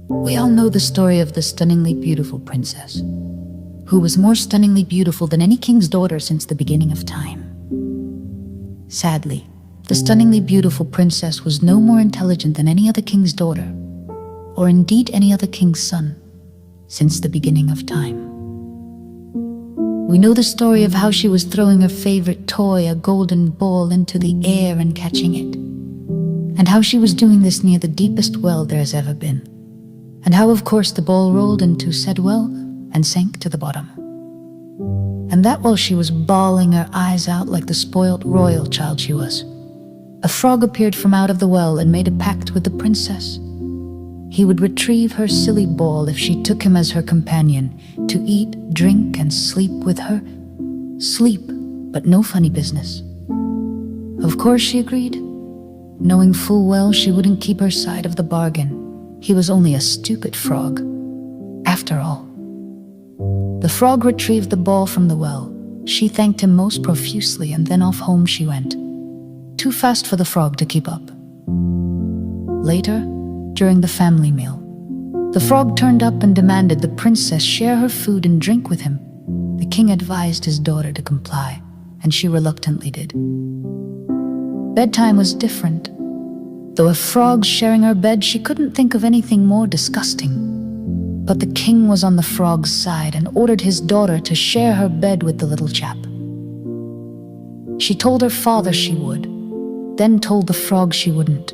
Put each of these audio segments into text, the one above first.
We all know the story of the stunningly beautiful princess, who was more stunningly beautiful than any king's daughter since the beginning of time. Sadly, the stunningly beautiful princess was no more intelligent than any other king's daughter, or indeed any other king's son, since the beginning of time. We know the story of how she was throwing her favorite toy, a golden ball, into the air and catching it, and how she was doing this near the deepest well there has ever been, and how, of course, the ball rolled into said well and sank to the bottom. And that while she was bawling her eyes out like the spoilt royal child she was, a frog appeared from out of the well and made a pact with the princess. He would retrieve her silly ball if she took him as her companion, to eat, drink, and sleep with her. Sleep, but no funny business. Of course she agreed, knowing full well she wouldn't keep her side of the bargain. He was only a stupid frog, after all. The frog retrieved the ball from the well. She thanked him most profusely, and then off home she went, too fast for the frog to keep up. Later, during the family meal, the frog turned up and demanded the princess share her food and drink with him. The king advised his daughter to comply, and she reluctantly did. Bedtime was different. Though a frog sharing her bed, she couldn't think of anything more disgusting. But the king was on the frog's side and ordered his daughter to share her bed with the little chap. She told her father she would, then told the frog she wouldn't.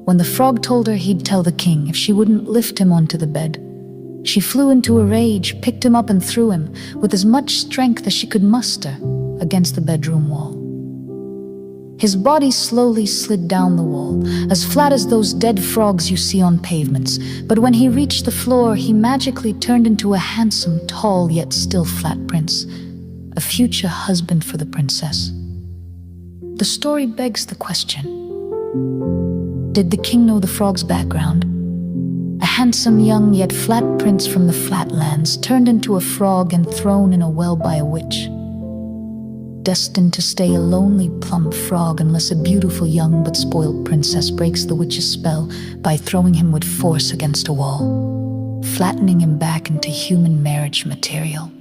When the frog told her he'd tell the king if she wouldn't lift him onto the bed, she flew into a rage, picked him up and threw him, with as much strength as she could muster, against the bedroom wall. His body slowly slid down the wall, as flat as those dead frogs you see on pavements, but when he reached the floor, he magically turned into a handsome, tall, yet still flat prince, a future husband for the princess. The story begs the question: did the king know the frog's background? A handsome, young, yet flat prince from the flatlands, turned into a frog and thrown in a well by a witch. Destined to stay a lonely, plump frog unless a beautiful, young, but spoiled princess breaks the witch's spell by throwing him with force against a wall, flattening him back into human marriage material.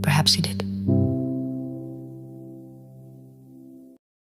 Perhaps he did.